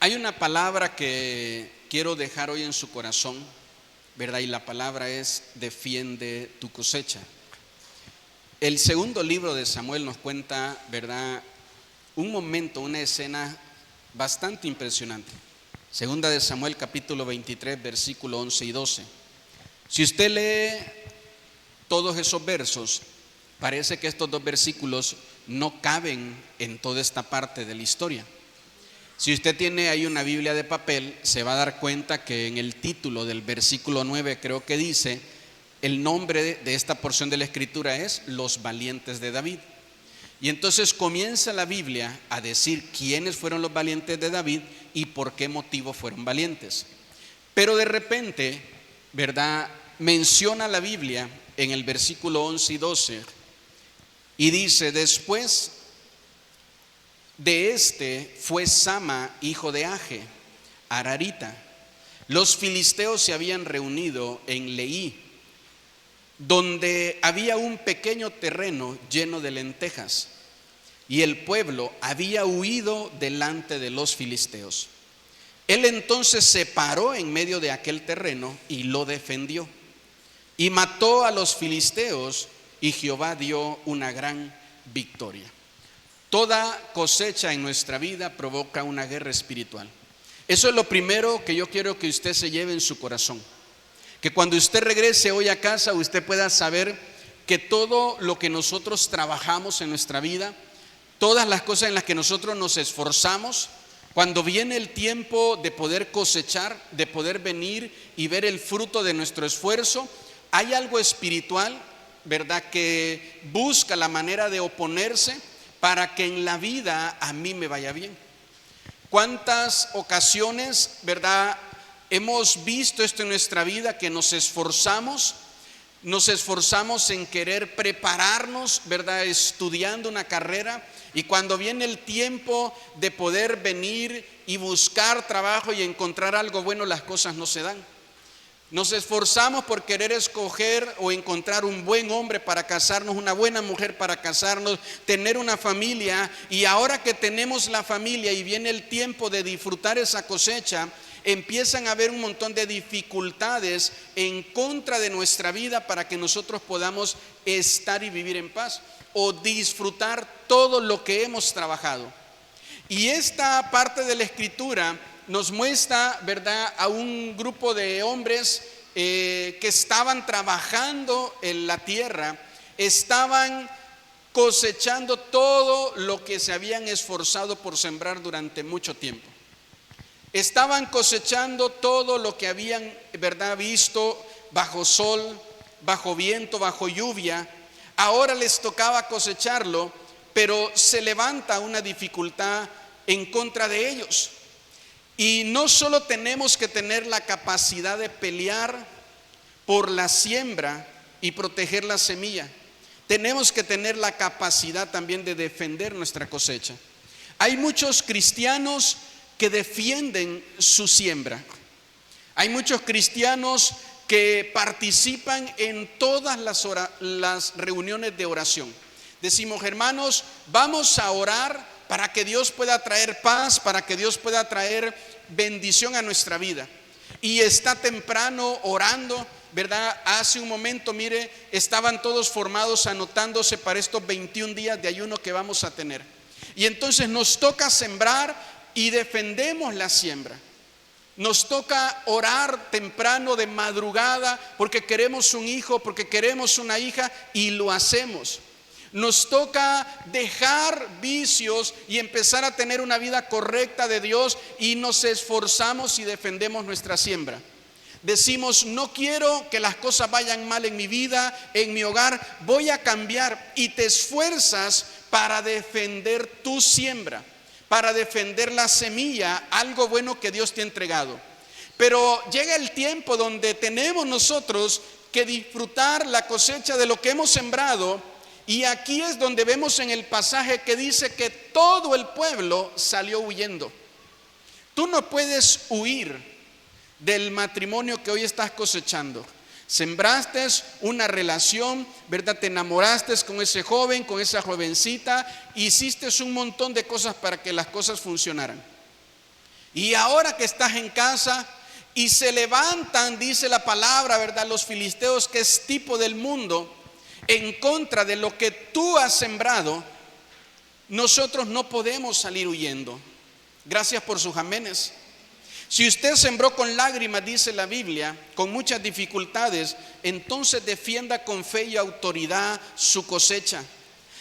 Hay una palabra que quiero dejar hoy en su corazón, ¿verdad? Y la palabra es: defiende tu cosecha. El segundo libro de Samuel nos cuenta, ¿verdad?, un momento, una escena bastante impresionante. Segunda de Samuel, capítulo 23, versículo 11 y 12. Si usted lee todos esos versos, parece que estos dos versículos no caben en toda esta parte de la historia. Si usted tiene ahí una Biblia de papel, se va a dar cuenta que en el título del versículo 9 creo que dice, el nombre de esta porción de la escritura es Los valientes de David. Y entonces comienza la Biblia a decir quiénes fueron los valientes de David y por qué motivo fueron valientes. Pero de repente, ¿verdad?, menciona la Biblia en el versículo 11 y 12 y dice: después de este fue Sama, hijo de Age, Ararita. Los filisteos se habían reunido en Leí, donde había un pequeño terreno lleno de lentejas, y el pueblo había huido delante de los filisteos. Él entonces se paró en medio de aquel terreno y lo defendió, y mató a los filisteos, y Jehová dio una gran victoria. Toda cosecha en nuestra vida provoca una guerra espiritual. Eso es lo primero que yo quiero que usted se lleve en su corazón. Que cuando usted regrese hoy a casa, usted pueda saber que todo lo que nosotros trabajamos en nuestra vida, todas las cosas en las que nosotros nos esforzamos, cuando viene el tiempo de poder cosechar, de poder venir y ver el fruto de nuestro esfuerzo, hay algo espiritual, ¿verdad?, que busca la manera de oponerse para que en la vida a mí me vaya bien. ¿Cuántas ocasiones, verdad, hemos visto esto en nuestra vida, que nos esforzamos en querer prepararnos, verdad, estudiando una carrera, y cuando viene el tiempo de poder venir y buscar trabajo y encontrar algo bueno, las cosas no se dan? Nos esforzamos por querer escoger o encontrar un buen hombre para casarnos, una buena mujer para casarnos, tener una familia, y ahora que tenemos la familia y viene el tiempo de disfrutar esa cosecha, empiezan a haber un montón de dificultades en contra de nuestra vida para que nosotros podamos estar y vivir en paz o disfrutar todo lo que hemos trabajado. Y esta parte de la escritura nos muestra, ¿verdad?, a un grupo de hombres que estaban trabajando en la tierra, estaban cosechando todo lo que se habían esforzado por sembrar durante mucho tiempo. Estaban cosechando todo lo que habían, ¿verdad?, visto bajo sol, bajo viento, bajo lluvia. Ahora les tocaba cosecharlo, pero se levanta una dificultad en contra de ellos. Y no solo tenemos que tener la capacidad de pelear por la siembra y proteger la semilla, tenemos que tener la capacidad también de defender nuestra cosecha. Hay muchos cristianos que defienden su siembra. Hay muchos cristianos que participan en todas las reuniones de oración. Decimos: hermanos, vamos a orar para que Dios pueda traer paz, para que Dios pueda traer bendición a nuestra vida. Y está temprano orando, ¿verdad? Hace un momento, mire, estaban todos formados anotándose para estos 21 días de ayuno que vamos a tener. Y entonces nos toca sembrar y defendemos la siembra. Nos toca orar temprano, de madrugada, porque queremos un hijo, porque queremos una hija, y lo hacemos. Nos toca dejar vicios y empezar a tener una vida correcta de Dios, y nos esforzamos y defendemos nuestra siembra. Decimos: no quiero que las cosas vayan mal en mi vida, en mi hogar, voy a cambiar, y te esfuerzas para defender tu siembra, para defender la semilla, algo bueno que Dios te ha entregado. Pero llega el tiempo donde tenemos nosotros que disfrutar la cosecha de lo que hemos sembrado. Y aquí es donde vemos en el pasaje que dice que todo el pueblo salió huyendo. Tú no puedes huir del matrimonio que hoy estás cosechando. Sembraste una relación, ¿verdad? Te enamoraste con ese joven, con esa jovencita, hiciste un montón de cosas para que las cosas funcionaran. Y ahora que estás en casa y se levantan, dice la palabra, ¿verdad?, los filisteos, que es tipo del mundo, en contra de lo que tú has sembrado, nosotros no podemos salir huyendo. Gracias por sus amenes. Si usted sembró con lágrimas, dice la Biblia, con muchas dificultades, entonces defienda con fe y autoridad su cosecha.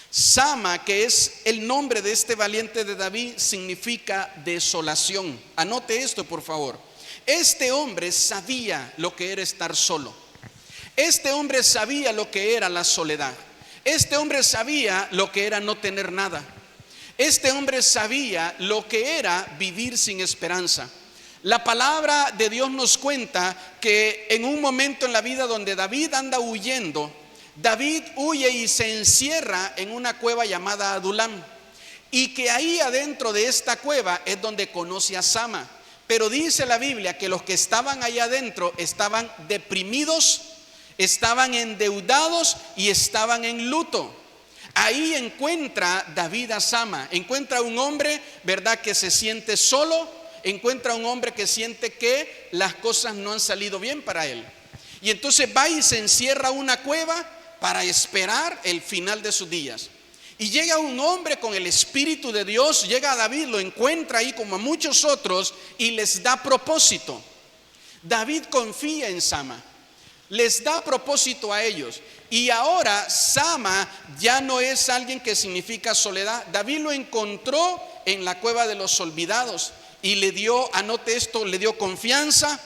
Sama, que es el nombre de este valiente de David, significa desolación. Anote esto, por favor. Este hombre sabía lo que era estar solo. Este hombre sabía lo que era la soledad. Este hombre sabía lo que era no tener nada. Este hombre sabía lo que era vivir sin esperanza. La palabra de Dios nos cuenta que en un momento en la vida donde David anda huyendo, David huye y se encierra en una cueva llamada Adulam, y que ahí adentro de esta cueva es donde conoce a Sama. Pero dice la Biblia que los que estaban allá adentro estaban deprimidos, estaban endeudados y estaban en luto. Ahí encuentra David a Sama, encuentra un hombre, ¿verdad?, que se siente solo, encuentra un hombre que siente que las cosas no han salido bien para él. Y entonces va y se encierra a una cueva para esperar el final de sus días. Y llega un hombre con el Espíritu de Dios, llega a David, lo encuentra ahí como a muchos otros y les da propósito. David confía en Sama, les da propósito a ellos. Y ahora Sama ya no es alguien que significa soledad. David lo encontró en la cueva de los olvidados y le dio, anote esto, le dio confianza,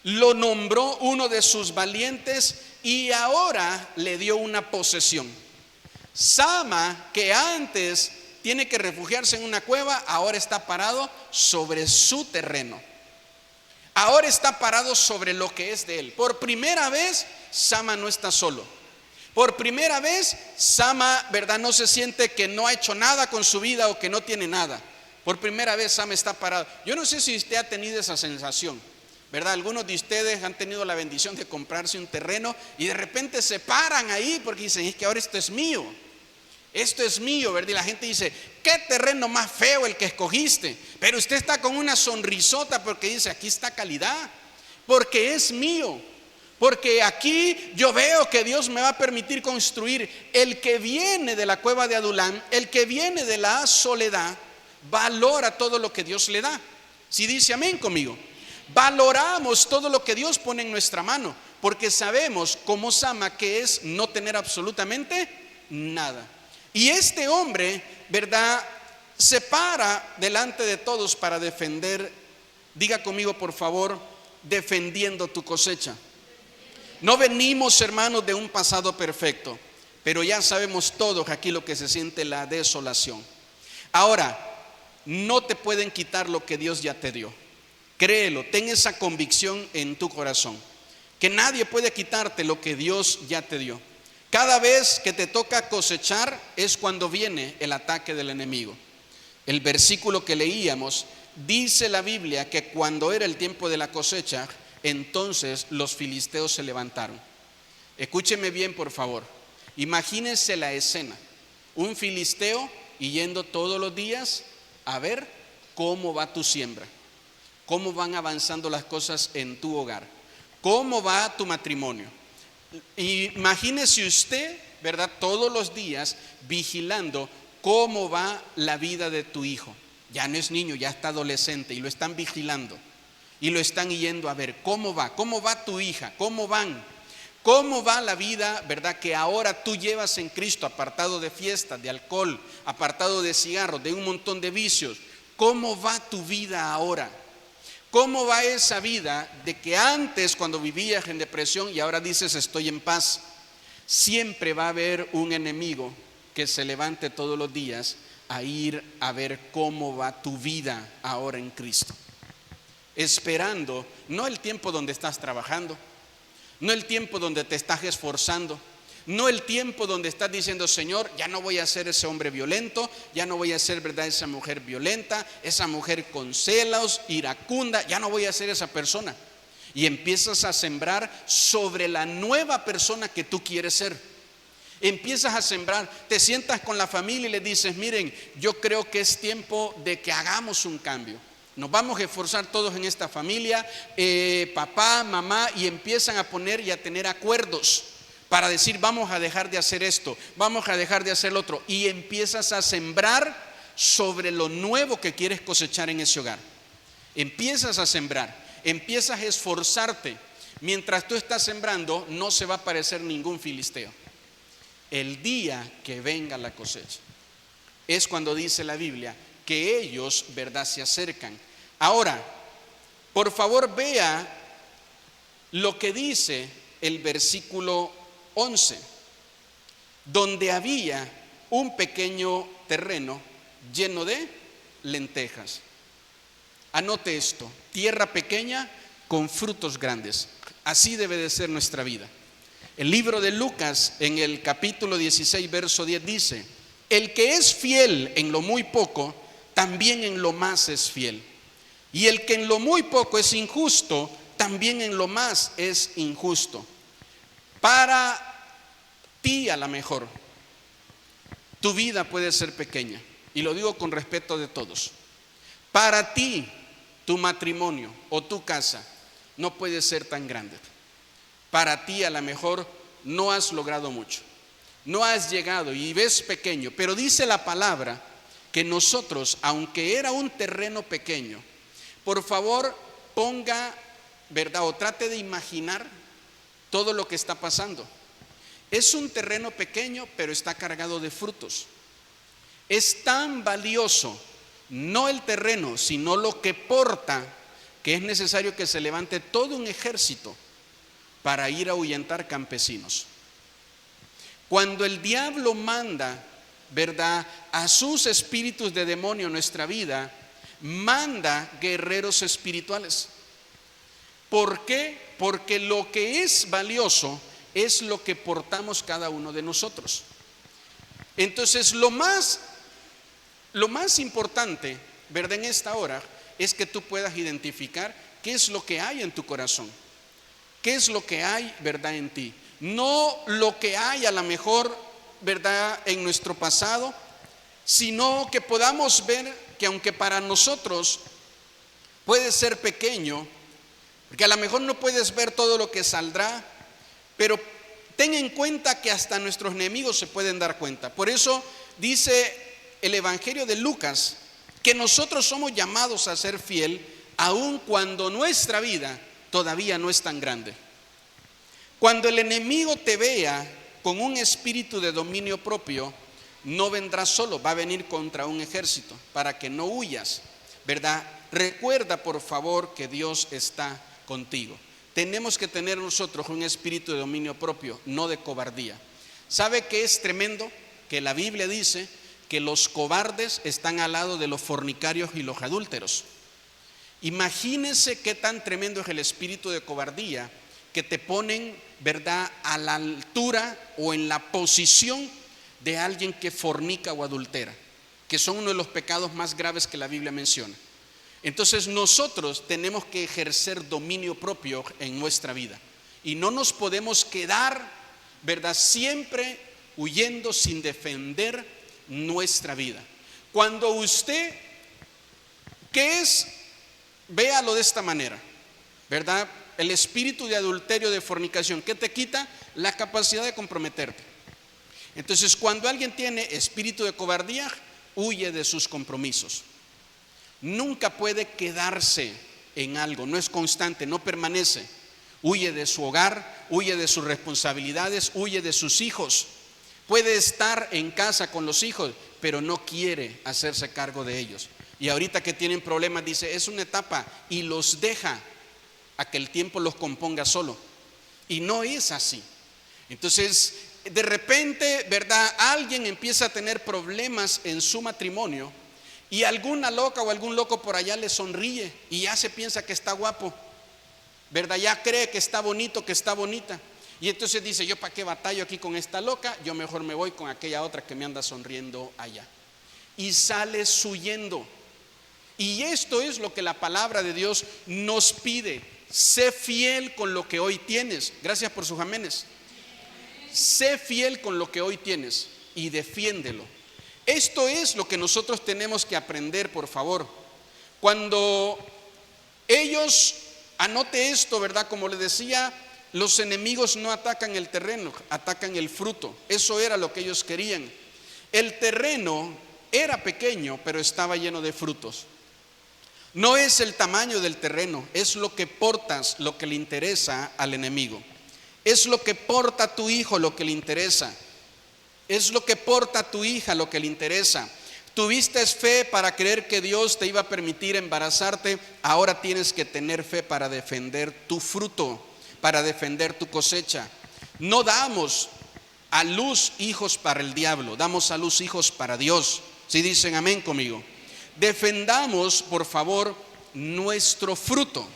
lo nombró uno de sus valientes y ahora le dio una posesión. Sama, que antes tiene que refugiarse en una cueva, ahora está parado sobre su terreno. Ahora está parado sobre lo que es de él. Por primera vez, Sama no está solo. Por primera vez, Sama, ¿verdad?, no se siente que no ha hecho nada con su vida o que no tiene nada. Por primera vez, Sama está parado. Yo no sé si usted ha tenido esa sensación, ¿verdad? Algunos de ustedes han tenido la bendición de comprarse un terreno y de repente se paran ahí porque dicen, es que ahora esto es mío. Esto es mío, ¿verdad? Y la gente dice, qué terreno más feo el que escogiste. Pero usted está con una sonrisota porque dice, aquí está calidad, porque es mío, porque aquí yo veo que Dios me va a permitir construir. El que viene de la cueva de Adulam, el que viene de la soledad, valora todo lo que Dios le da. Si dice amén conmigo, valoramos todo lo que Dios pone en nuestra mano, porque sabemos como Sama que es no tener absolutamente nada. Y este hombre, ¿verdad?, se para delante de todos para defender, diga conmigo por favor, defendiendo tu cosecha. No venimos, hermanos, de un pasado perfecto, pero ya sabemos todos aquí lo que se siente la desolación. Ahora, no te pueden quitar lo que Dios ya te dio. Créelo, ten esa convicción en tu corazón, que nadie puede quitarte lo que Dios ya te dio. Cada vez que te toca cosechar es cuando viene el ataque del enemigo. El versículo que leíamos dice la Biblia que cuando era el tiempo de la cosecha, entonces los filisteos se levantaron. Escúcheme bien, por favor. Imagínense la escena: un filisteo yendo todos los días a ver cómo va tu siembra, cómo van avanzando las cosas en tu hogar, cómo va tu matrimonio. Imagínese usted, ¿verdad?, todos los días vigilando cómo va la vida de tu hijo. Ya no es niño, ya está adolescente y lo están vigilando y lo están yendo a ver cómo va tu hija, cómo va la vida, ¿verdad?, que ahora tú llevas en Cristo, apartado de fiestas, de alcohol, apartado de cigarros, de un montón de vicios. ¿Cómo va tu vida ahora? ¿Cómo va esa vida de que antes, cuando vivías en depresión y ahora dices estoy en paz? Siempre va a haber un enemigo que se levante todos los días a ir a ver cómo va tu vida ahora en Cristo, esperando no el tiempo donde estás trabajando, no el tiempo donde te estás esforzando, no el tiempo donde estás diciendo, Señor, ya no voy a ser ese hombre violento, ya no voy a ser, ¿verdad?, esa mujer violenta, esa mujer con celos, iracunda, ya no voy a ser esa persona. Y empiezas a sembrar sobre la nueva persona que tú quieres ser. Empiezas a sembrar, te sientas con la familia y le dices, miren, yo creo que es tiempo de que hagamos un cambio. nos vamos a esforzar todos en esta familia, papá, mamá, y empiezan a poner y a tener acuerdos para decir vamos a dejar de hacer esto, vamos a dejar de hacer lo otro, y empiezas a sembrar sobre lo nuevo que quieres cosechar en ese hogar. Empiezas a sembrar, empiezas a esforzarte. Mientras tú estás sembrando, no se va a aparecer ningún filisteo. El día que venga la cosecha es cuando dice la Biblia que ellos, ¿verdad?, se acercan. Ahora, por favor, vea lo que dice el versículo 11, donde había un pequeño terreno lleno de lentejas. Anote esto: tierra pequeña con frutos grandes. Así debe de ser nuestra vida. El libro de Lucas, en el capítulo 16, verso 10, dice: el que es fiel en lo muy poco, también en lo más es fiel. Y el que en lo muy poco es injusto, también en lo más es injusto. Para ti, a lo mejor, tu vida puede ser pequeña, y lo digo con respeto de todos. Para ti, tu matrimonio o tu casa no puede ser tan grande. Para ti, a lo mejor, no has logrado mucho, no has llegado y ves pequeño, pero dice la palabra que nosotros, aunque era un terreno pequeño, por favor ponga, ¿verdad?, o trate de imaginar todo lo que está pasando. Es un terreno pequeño, pero está cargado de frutos. Es tan valioso, no el terreno, sino lo que porta, que es necesario que se levante todo un ejército para ir a ahuyentar campesinos. Cuando el diablo manda, ¿verdad?, a sus espíritus de demonio en nuestra vida, manda guerreros espirituales. ¿Por qué? Porque lo que es valioso es lo que portamos cada uno de nosotros. Entonces, lo más importante, ¿verdad?, en esta hora es que tú puedas identificar qué es lo que hay en tu corazón, qué es lo que hay, ¿verdad?, en ti. No lo que hay a lo mejor, ¿verdad?, en nuestro pasado, sino que podamos ver que aunque para nosotros puede ser pequeño, porque a lo mejor no puedes ver todo lo que saldrá, pero ten en cuenta que hasta nuestros enemigos se pueden dar cuenta. Por eso dice el Evangelio de Lucas que nosotros somos llamados a ser fiel aun cuando nuestra vida todavía no es tan grande. Cuando el enemigo te vea con un espíritu de dominio propio, no vendrá solo, va a venir contra un ejército para que no huyas, ¿verdad? Recuerda, por favor, que Dios está contigo. Tenemos que tener nosotros un espíritu de dominio propio, no de cobardía. ¿Sabe qué es tremendo? Que la Biblia dice que los cobardes están al lado de los fornicarios y los adúlteros. Imagínense qué tan tremendo es el espíritu de cobardía, que te ponen, ¿verdad?, a la altura o en la posición de alguien que fornica o adultera, que son uno de los pecados más graves que la Biblia menciona. Entonces nosotros tenemos que ejercer dominio propio en nuestra vida y no nos podemos quedar, ¿verdad?, siempre huyendo sin defender nuestra vida. Cuando usted, ¿qué es? Véalo de esta manera, ¿verdad? El espíritu de adulterio, de fornicación, ¿qué te quita? La capacidad de comprometerte. Entonces, cuando alguien tiene espíritu de cobardía, huye de sus compromisos. Nunca puede quedarse en algo, no es constante, no permanece. Huye de su hogar, huye de sus responsabilidades, huye de sus hijos. Puede estar en casa con los hijos, pero no quiere hacerse cargo de ellos. Y ahorita que tienen problemas, dice, es una etapa, y los deja a que el tiempo los componga solo. Y no es así. Entonces, de repente, ¿verdad?, alguien empieza a tener problemas en su matrimonio y alguna loca o algún loco por allá le sonríe y ya se piensa que está guapo, ¿verdad? Ya cree que está bonito, que está bonita. Y entonces dice, yo para qué batallo aquí con esta loca, yo mejor me voy con aquella otra que me anda sonriendo allá. Y sales huyendo. Y esto es lo que la palabra de Dios nos pide. Sé fiel con lo que hoy tienes. Gracias por sus amenes. Sé fiel con lo que hoy tienes y defiéndelo. Esto es lo que nosotros tenemos que aprender, por favor. Cuando ellos, anote esto, ¿verdad? Como le decía, los enemigos no atacan el terreno, atacan el fruto. Eso era lo que ellos querían. El terreno era pequeño, pero estaba lleno de frutos. No es el tamaño del terreno, es lo que portas lo que le interesa al enemigo. Es lo que porta tu hijo lo que le interesa. Es lo que porta tu hija lo que le interesa. Tuviste fe para creer que Dios te iba a permitir embarazarte. Ahora tienes que tener fe para defender tu fruto, para defender tu cosecha. No damos a luz hijos para el diablo, damos a luz hijos para Dios. Si dicen amén conmigo. Defendamos, por favor, nuestro fruto.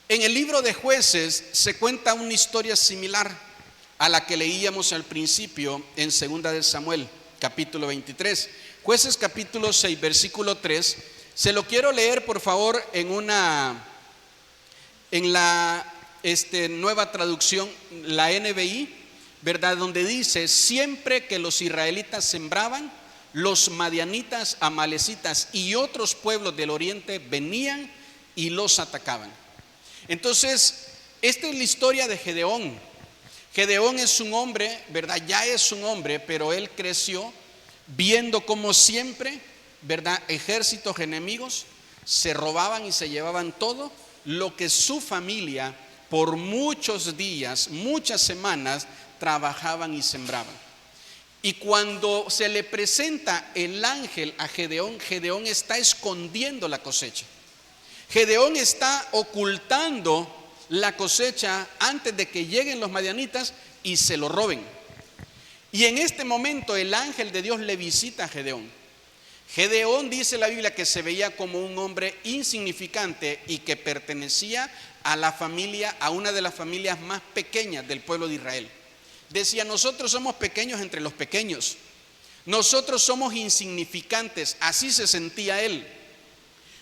En el libro de Jueces se cuenta una historia similar a la que leíamos al principio en 2 de Samuel, capítulo 23. Jueces capítulo 6, versículo 3. Se lo quiero leer, por favor, en la nueva traducción, la NBI, ¿verdad? Donde dice: siempre que los israelitas sembraban, los madianitas, amalecitas y otros pueblos del oriente venían y los atacaban. Entonces, esta es la historia de Gedeón. Gedeón es un hombre, ¿verdad? Ya es un hombre, pero él creció viendo cómo siempre, ¿verdad?, ejércitos enemigos se robaban y se llevaban todo lo que su familia por muchos días, muchas semanas, trabajaban y sembraban. Y cuando se le presenta el ángel a Gedeón, Gedeón está escondiendo la cosecha. Gedeón está ocultando la cosecha antes de que lleguen los madianitas y se lo roben. Y en este momento el ángel de Dios le visita a Gedeón. Gedeón, dice la Biblia, que se veía como un hombre insignificante y que pertenecía a la familia, a una de las familias más pequeñas del pueblo de Israel. Decía: nosotros somos pequeños entre los pequeños, nosotros somos insignificantes. Así se sentía él.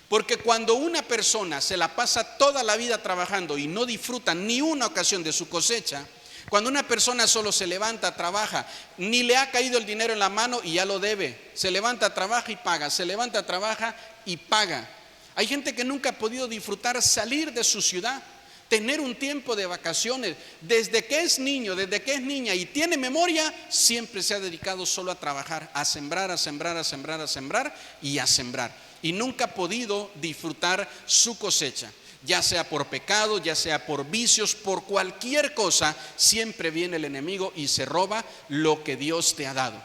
Porque cuando una persona se la pasa toda la vida trabajando y no disfruta ni una ocasión de su cosecha, cuando una persona solo se levanta, trabaja, ni le ha caído el dinero en la mano y ya lo debe, se levanta, trabaja y paga, se levanta, trabaja y paga. Hay gente que nunca ha podido disfrutar salir de su ciudad, tener un tiempo de vacaciones. Desde que es niño, desde que es niña y tiene memoria, siempre se ha dedicado solo a trabajar, a sembrar, a sembrar, a sembrar, a sembrar y a sembrar. Y nunca ha podido disfrutar su cosecha, ya sea por pecado, ya sea por vicios, por cualquier cosa. Siempre viene el enemigo y se roba lo que Dios te ha dado.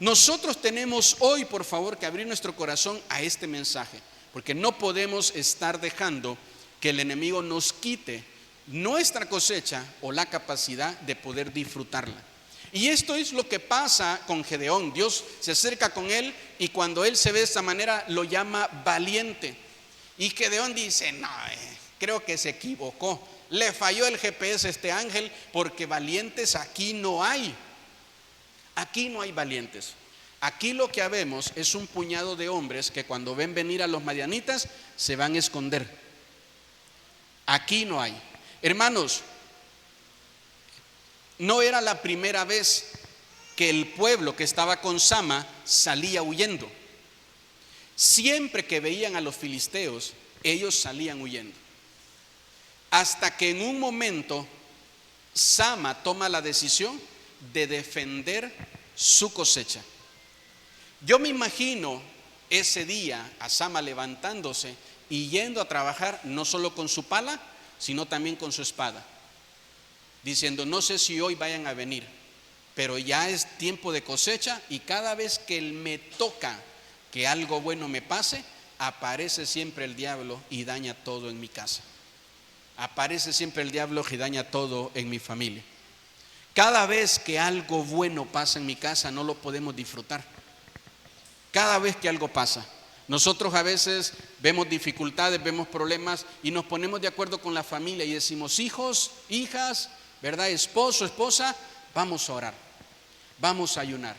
Nosotros tenemos hoy, por favor, que abrir nuestro corazón a este mensaje, porque no podemos estar dejando que el enemigo nos quite nuestra cosecha o la capacidad de poder disfrutarla. Y esto es lo que pasa con Gedeón. Dios se acerca con él y cuando él se ve de esta manera lo llama valiente. Y Gedeón dice: no, creo que se equivocó, le falló el GPS a este ángel, porque valientes aquí no hay. Aquí no hay valientes. Aquí lo que habemos es un puñado de hombres que cuando ven venir a los madianitas se van a esconder. Aquí no hay. Hermanos, no era la primera vez que el pueblo que estaba con Sama salía huyendo. Siempre que veían a los filisteos, ellos salían huyendo. Hasta que en un momento Sama toma la decisión de defender su cosecha. Yo me imagino ese día a Sama levantándose y yendo a trabajar, no solo con su pala, sino también con su espada, diciendo: no sé si hoy vayan a venir, pero ya es tiempo de cosecha y cada vez que me toca que algo bueno me pase, aparece siempre el diablo y daña todo en mi casa. Aparece siempre el diablo y daña todo en mi familia. Cada vez que algo bueno pasa en mi casa, no lo podemos disfrutar. Cada vez que algo pasa, nosotros a veces vemos dificultades, vemos problemas y nos ponemos de acuerdo con la familia y decimos: hijos, hijas, ¿verdad?, esposo, esposa, vamos a orar, vamos a ayunar,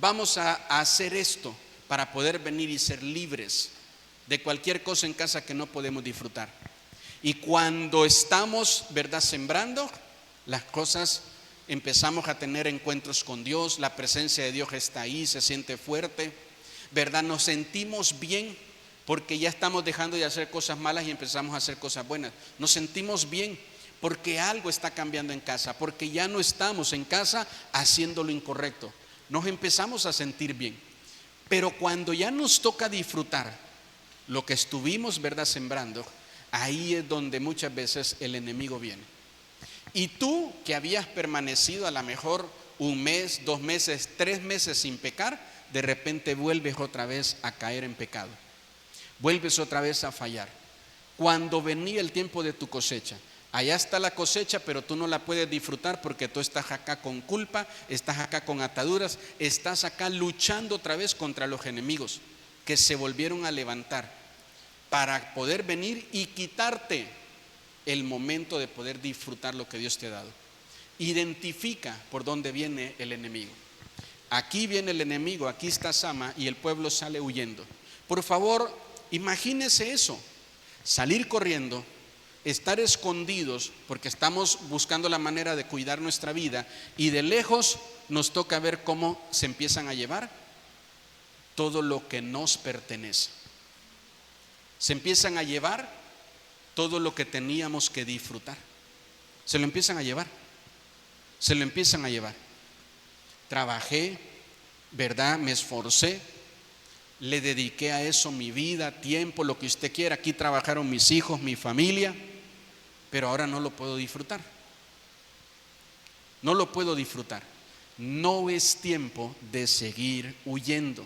vamos a hacer esto para poder venir y ser libres de cualquier cosa en casa que no podemos disfrutar. Y cuando estamos, ¿verdad?, sembrando, las cosas, empezamos a tener encuentros con Dios, la presencia de Dios está ahí, se siente fuerte, ¿verdad? Nos sentimos bien porque ya estamos dejando de hacer cosas malas y empezamos a hacer cosas buenas. Nos sentimos bien porque algo está cambiando en casa, porque ya no estamos en casa haciendo lo incorrecto. Nos empezamos a sentir bien. Pero cuando ya nos toca disfrutar lo que estuvimos, ¿verdad?, sembrando, ahí es donde muchas veces el enemigo viene. Y tú que habías permanecido a lo mejor 1 mes, 2 meses, 3 meses sin pecar, de repente vuelves otra vez a caer en pecado. Vuelves otra vez a fallar. Cuando venía el tiempo de tu cosecha, allá está la cosecha, pero tú no la puedes disfrutar porque tú estás acá con culpa, estás acá con ataduras, estás acá luchando otra vez contra los enemigos que se volvieron a levantar para poder venir y quitarte el momento de poder disfrutar lo que Dios te ha dado. Identifica por dónde viene el enemigo. Aquí viene el enemigo, aquí está Sama y el pueblo sale huyendo. Por favor, imagínese eso, salir corriendo, estar escondidos porque estamos buscando la manera de cuidar nuestra vida y de lejos nos toca ver cómo se empiezan a llevar todo lo que nos pertenece. Se empiezan a llevar todo lo que teníamos que disfrutar. Se lo empiezan a llevar. Se lo empiezan a llevar. Trabajé, ¿verdad? Me esforcé. Le dediqué a eso mi vida, tiempo, lo que usted quiera. Aquí trabajaron mis hijos, mi familia. Pero ahora no lo puedo disfrutar. No lo puedo disfrutar. No es tiempo de seguir huyendo.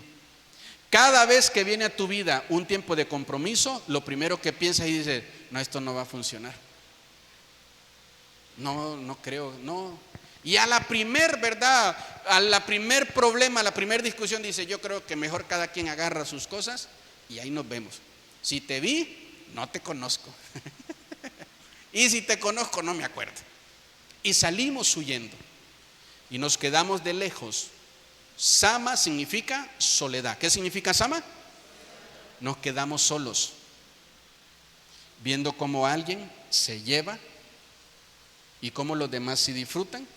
Cada vez que viene a tu vida un tiempo de compromiso, lo primero que piensas y dices, no, esto no va a funcionar. No creo, no. Y a la primer, ¿verdad? A la primer problema, a la primer discusión dice, yo creo que mejor cada quien agarra sus cosas y ahí nos vemos. Si te vi, no te conozco. Y si te conozco, no me acuerdo. Y salimos huyendo y nos quedamos de lejos. Sama significa soledad. ¿Qué significa Sama? Nos quedamos solos, viendo cómo alguien se lleva y cómo los demás sí disfrutan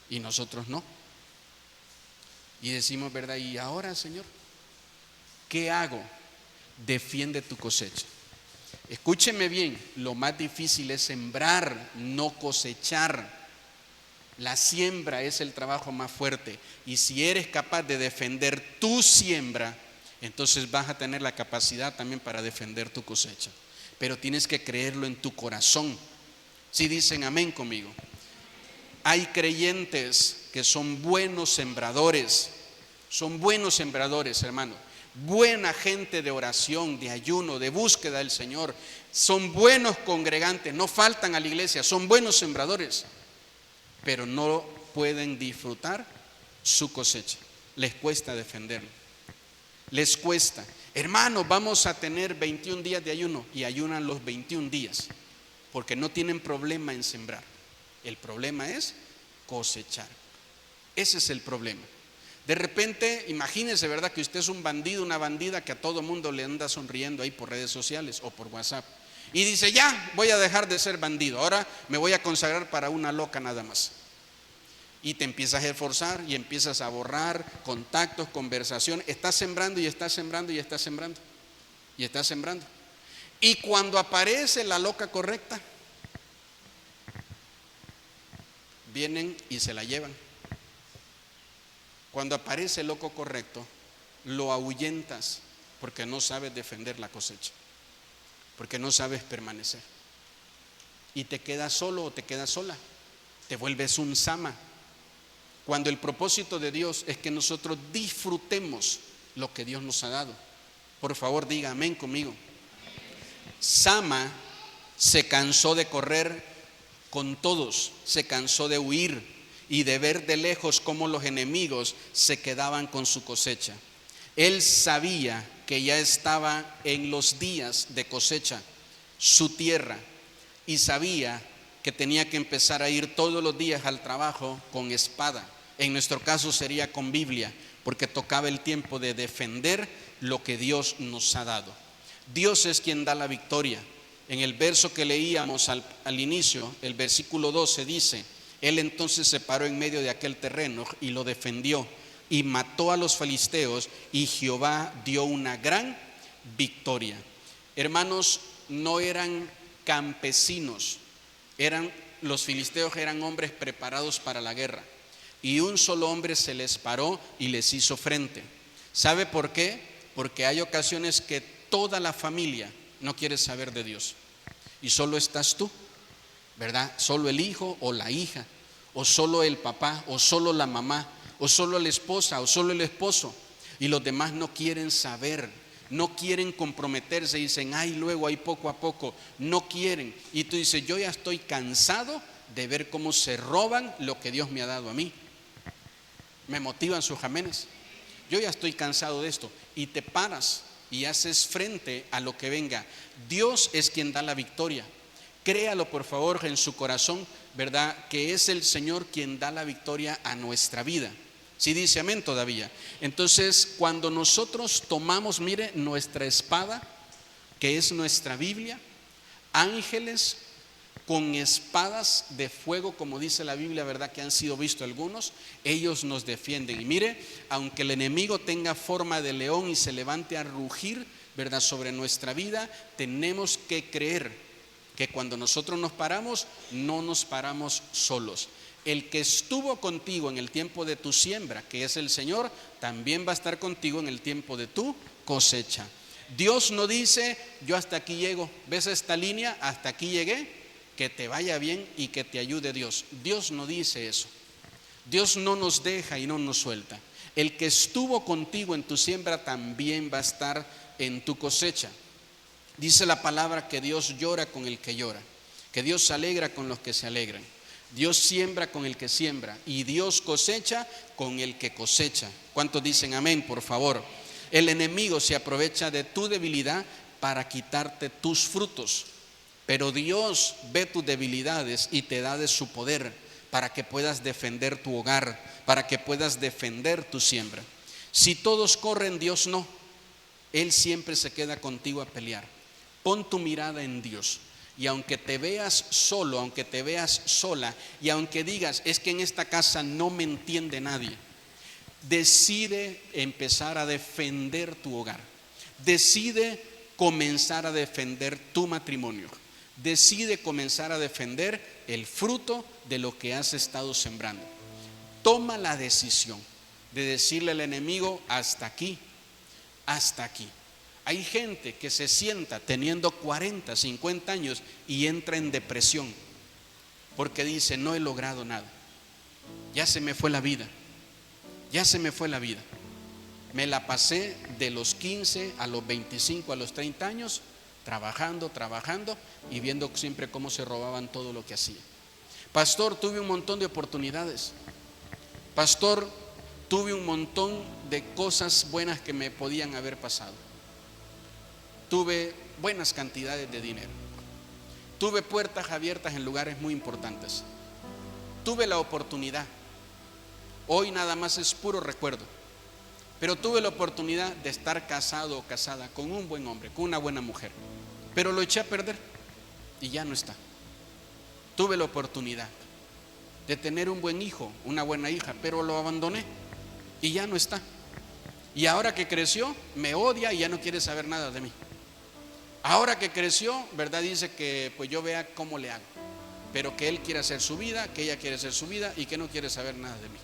y nosotros no. Y decimos, ¿verdad? ¿Y ahora, Señor? ¿Qué hago? Defiende tu cosecha. Escúcheme bien, lo más difícil es sembrar, no cosechar. La siembra es el trabajo más fuerte y si eres capaz de defender tu siembra, entonces vas a tener la capacidad también para defender tu cosecha. Pero tienes que creerlo en tu corazón. Si dicen amén conmigo. Hay creyentes que son buenos sembradores, hermano. Buena gente de oración, de ayuno, de búsqueda del Señor. Son buenos congregantes, no faltan a la iglesia, son buenos sembradores. Pero no pueden disfrutar su cosecha. Les cuesta defenderlo. Les cuesta. Hermanos, vamos a tener 21 días de ayuno y ayunan los 21 días porque no tienen problema en sembrar. El problema es cosechar. Ese es el problema. De repente, imagínese, ¿verdad?, que usted es un bandido, una bandida que a todo mundo le anda sonriendo ahí por redes sociales o por WhatsApp. Y dice, ya, voy a dejar de ser bandido, ahora me voy a consagrar para una loca nada más. Y te empiezas a esforzar y empiezas a borrar contactos, conversaciones. Estás sembrando y estás sembrando y estás sembrando. Y estás sembrando. Y cuando aparece la loca correcta, vienen y se la llevan. Cuando aparece el loco correcto, lo ahuyentas porque no sabes defender la cosecha. Porque no sabes permanecer. Y te quedas solo o te quedas sola. Te vuelves un Sama. Cuando el propósito de Dios es que nosotros disfrutemos lo que Dios nos ha dado. Por favor, diga amén conmigo. Sama se cansó de correr con todos, se cansó de huir y de ver de lejos cómo los enemigos se quedaban con su cosecha. Él sabía que ya estaba en los días de cosecha su tierra y sabía que tenía que empezar a ir todos los días al trabajo con espada. En nuestro caso sería con Biblia, porque tocaba el tiempo de defender lo que Dios nos ha dado. Dios es quien da la victoria. En el verso que leíamos al inicio, el versículo 12 dice, Él entonces se paró en medio de aquel terreno y lo defendió y mató a los filisteos y Jehová dio una gran victoria. Hermanos, no eran campesinos, los filisteos eran hombres preparados para la guerra, y un solo hombre se les paró y les hizo frente. ¿Sabe por qué? Porque hay ocasiones que toda la familia no quiere saber de Dios y solo estás tú, ¿verdad? Solo el hijo o la hija, o solo el papá, o solo la mamá, o solo la esposa, o solo el esposo, y los demás no quieren saber, no quieren comprometerse, dicen, ay, luego, ahí poco a poco, no quieren. Y tú dices, yo ya estoy cansado de ver cómo se roban lo que Dios me ha dado a mí. Me motivan sus amenes. Yo ya estoy cansado de esto, y te paras y haces frente a lo que venga. Dios es quien da la victoria. Créalo por favor en su corazón, ¿verdad? Que es el Señor quien da la victoria a nuestra vida. Si dice amén todavía. Entonces, cuando nosotros tomamos, mire, nuestra espada, que es nuestra Biblia, ángeles con espadas de fuego, como dice la Biblia, ¿verdad? Que han sido vistos algunos, ellos nos defienden. Y mire, aunque el enemigo tenga forma de león y se levante a rugir, ¿verdad? Sobre nuestra vida, tenemos que creer que cuando nosotros nos paramos, no nos paramos solos. El que estuvo contigo en el tiempo de tu siembra, que es el Señor, también va a estar contigo en el tiempo de tu cosecha. Dios no dice, yo hasta aquí llego, ¿ves esta línea? Hasta aquí llegué, que te vaya bien y que te ayude Dios. Dios no dice eso. Dios no nos deja y no nos suelta. El que estuvo contigo en tu siembra también va a estar en tu cosecha. Dice la palabra que Dios llora con el que llora, que Dios se alegra con los que se alegran. Dios siembra con el que siembra y Dios cosecha con el que cosecha. ¿Cuántos dicen amén, por favor? El enemigo se aprovecha de tu debilidad para quitarte tus frutos, pero Dios ve tus debilidades y te da de su poder para que puedas defender tu hogar, para que puedas defender tu siembra. Si todos corren, Dios no. Él siempre se queda contigo a pelear. Pon tu mirada en Dios. Y aunque te veas solo, aunque te veas sola, y aunque digas, es que en esta casa no me entiende nadie, decide empezar a defender tu hogar. Decide comenzar a defender tu matrimonio. Decide comenzar a defender el fruto de lo que has estado sembrando. Toma la decisión de decirle al enemigo, hasta aquí, hasta aquí. Hay gente que se sienta teniendo 40, 50 años y entra en depresión porque dice, no he logrado nada, ya se me fue la vida, ya se me fue la vida. Me la pasé de los 15 a los 25, a los 30 años, trabajando y viendo siempre cómo se robaban todo lo que hacía. Pastor, tuve un montón de oportunidades. Pastor, tuve un montón de cosas buenas que me podían haber pasado. Tuve buenas cantidades de dinero. Tuve puertas abiertas en lugares muy importantes. Tuve la oportunidad. Hoy nada más es puro recuerdo. Pero tuve la oportunidad de estar casado o casada con un buen hombre, con una buena mujer. Pero lo eché a perder y ya no está. Tuve la oportunidad de tener un buen hijo, una buena hija, pero lo abandoné y ya no está. Y ahora que creció, me odia y ya no quiere saber nada de mí. Ahora que creció, ¿verdad? Dice que pues yo vea cómo le hago, pero que él quiere hacer su vida, que ella quiere hacer su vida y que no quiere saber nada de mí.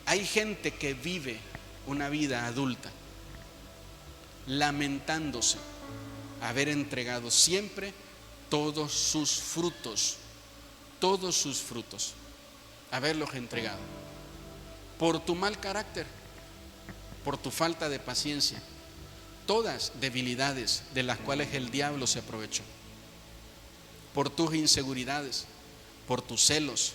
Hay gente que vive una vida adulta lamentándose haber entregado siempre todos sus frutos, haberlos entregado por tu mal carácter, por tu falta de paciencia. Todas debilidades de las cuales el diablo se aprovechó, por tus inseguridades, por tus celos,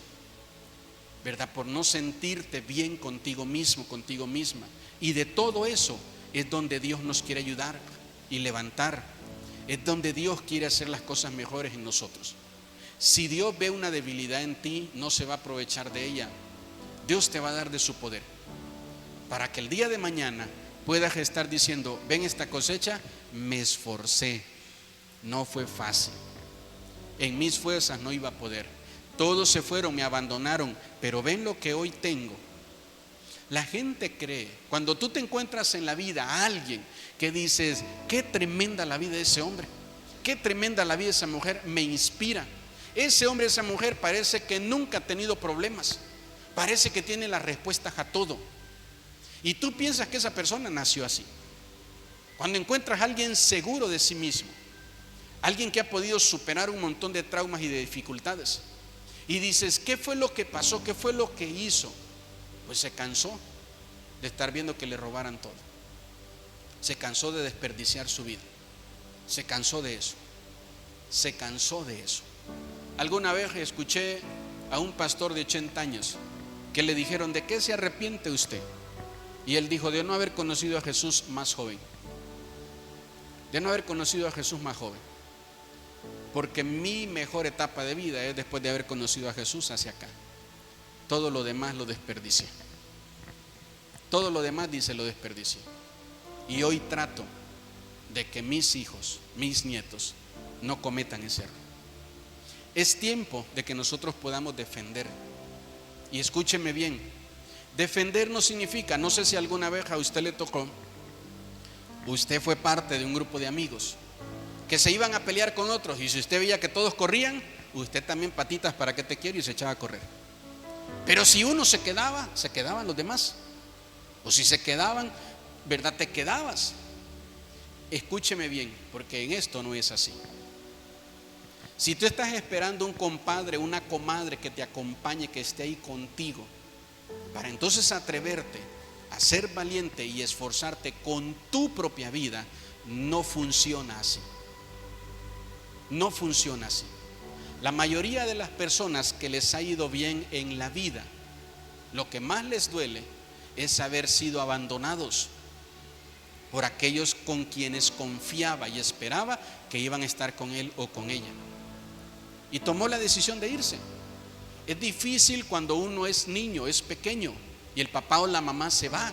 ¿verdad? Por no sentirte bien contigo mismo, contigo misma. Y de todo eso es donde Dios nos quiere ayudar y levantar. Es donde Dios quiere hacer las cosas mejores en nosotros. Si Dios ve una debilidad en ti, no se va a aprovechar de ella. Dios te va a dar de su poder para que el día de mañana puedas estar diciendo, ven esta cosecha, me esforcé, no fue fácil, en mis fuerzas no iba a poder, todos se fueron, me abandonaron, pero ven lo que hoy tengo. La gente cree, cuando tú te encuentras en la vida a alguien que dices, qué tremenda la vida de ese hombre, qué tremenda la vida de esa mujer, me inspira. Ese hombre, esa mujer parece que nunca ha tenido problemas, parece que tiene las respuestas a todo. Y tú piensas que esa persona nació así. Cuando encuentras a alguien seguro de sí mismo, alguien que ha podido superar un montón de traumas y de dificultades, y dices, ¿qué fue lo que pasó? ¿Qué fue lo que hizo? Pues se cansó de estar viendo que le robaran todo. Se cansó de desperdiciar su vida. Se cansó de eso. Se cansó de eso. Alguna vez escuché a un pastor de 80 años que le dijeron, ¿de qué se arrepiente usted? Y él dijo, de no haber conocido a Jesús más joven. De no haber conocido a Jesús más joven. Porque mi mejor etapa de vida es después de haber conocido a Jesús hacia acá. Todo lo demás lo desperdicié. Todo lo demás, dice, lo desperdicié. Y hoy trato de que mis hijos, mis nietos, no cometan ese error. Es tiempo de que nosotros podamos defender. Y escúcheme bien, defender no significa, no sé si alguna vez a usted le tocó, usted fue parte de un grupo de amigos que se iban a pelear con otros, y si usted veía que todos corrían, usted también patitas para que te quiero, y se echaba a correr. Pero si uno se quedaban los demás. O si se quedaban, ¿verdad? Te quedabas. Escúcheme bien, porque en esto no es así. Si tú estás esperando un compadre, una comadre que te acompañe, que esté ahí contigo, para entonces atreverte a ser valiente y esforzarte con tu propia vida, no funciona así. No funciona así. La mayoría de las personas que les ha ido bien en la vida, lo que más les duele es haber sido abandonados por aquellos con quienes confiaba y esperaba que iban a estar con él o con ella. Y tomó la decisión de irse. Es difícil cuando uno es niño, es pequeño, y el papá o la mamá se va.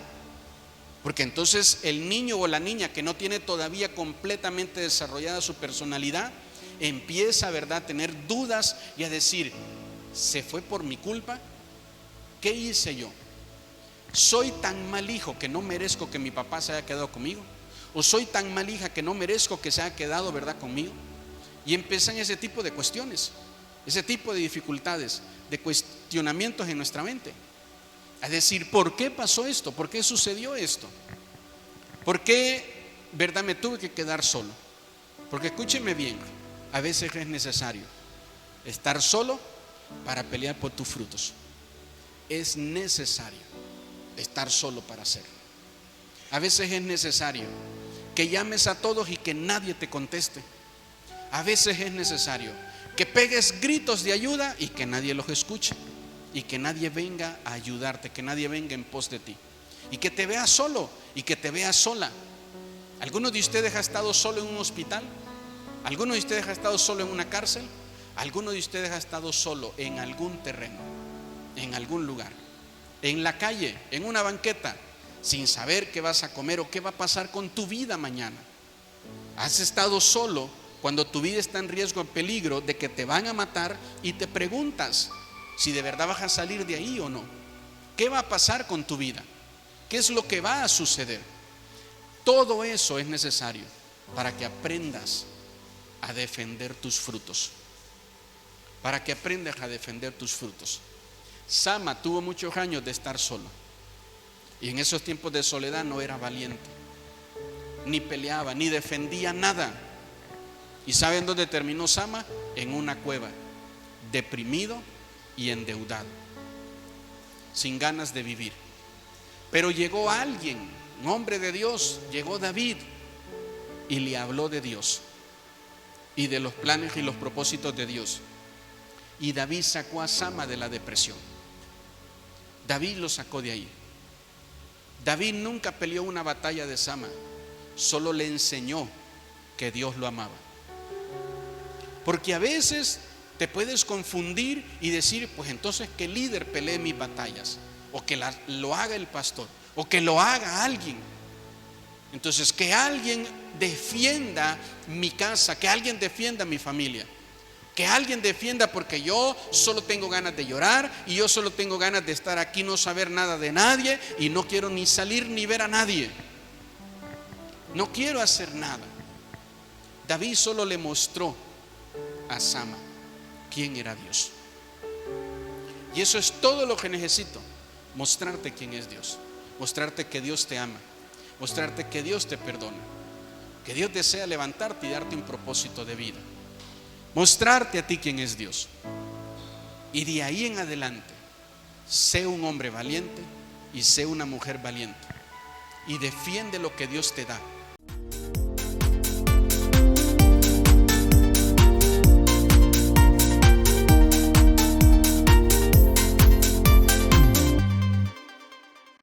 Porque entonces el niño o la niña que no tiene todavía completamente desarrollada su personalidad, empieza, ¿verdad?, a tener dudas y a decir, ¿se fue por mi culpa? ¿Qué hice yo? ¿Soy tan mal hijo que no merezco que mi papá se haya quedado conmigo? ¿O soy tan mal hija que no merezco que se haya quedado, ¿verdad?, conmigo? Y empiezan ese tipo de cuestiones, ese tipo de dificultades, de cuestionamientos en nuestra mente. A decir, ¿por qué pasó esto? ¿Por qué sucedió esto? ¿Por qué, verdad, me tuve que quedar solo? Porque escúcheme bien, a veces es necesario estar solo para pelear por tus frutos. Es necesario estar solo para hacerlo. A veces es necesario que llames a todos y que nadie te conteste. A veces es necesario que pegues gritos de ayuda y que nadie los escuche, y que nadie venga a ayudarte, que nadie venga en pos de ti, y que te veas solo y que te veas sola. ¿Alguno de ustedes ha estado solo en un hospital? ¿Alguno de ustedes ha estado solo en una cárcel? ¿Alguno de ustedes ha estado solo en algún terreno, en algún lugar, en la calle, en una banqueta, sin saber qué vas a comer o qué va a pasar con tu vida mañana? ¿Has estado solo cuando tu vida está en riesgo, en peligro de que te van a matar, y te preguntas si de verdad vas a salir de ahí o no? ¿Qué va a pasar con tu vida? ¿Qué es lo que va a suceder? Todo eso es necesario para que aprendas a defender tus frutos. Para que aprendas a defender tus frutos. Sama tuvo muchos años de estar solo, y en esos tiempos de soledad no era valiente, ni peleaba, ni defendía nada. ¿Y saben dónde terminó Sama? En una cueva, deprimido y endeudado, sin ganas de vivir. Pero llegó alguien, un hombre de Dios, llegó David, y le habló de Dios y de los planes y los propósitos de Dios. Y David sacó a Sama de la depresión. David lo sacó de ahí. David nunca peleó una batalla de Sama, solo le enseñó que Dios lo amaba. Porque a veces te puedes confundir y decir, pues entonces que el líder pelee mis batallas, o que lo haga el pastor, o que lo haga alguien. Entonces que alguien defienda mi casa, que alguien defienda mi familia. Que alguien defienda, porque yo solo tengo ganas de llorar y yo solo tengo ganas de estar aquí, no saber nada de nadie y no quiero ni salir ni ver a nadie. No quiero hacer nada. David solo le mostró a Sama quién era Dios. Y eso es todo lo que necesito: mostrarte quién es Dios, mostrarte que Dios te ama, mostrarte que Dios te perdona, que Dios desea levantarte y darte un propósito de vida. Mostrarte a ti quién es Dios. Y de ahí en adelante, sé un hombre valiente y sé una mujer valiente. Y defiende lo que Dios te da.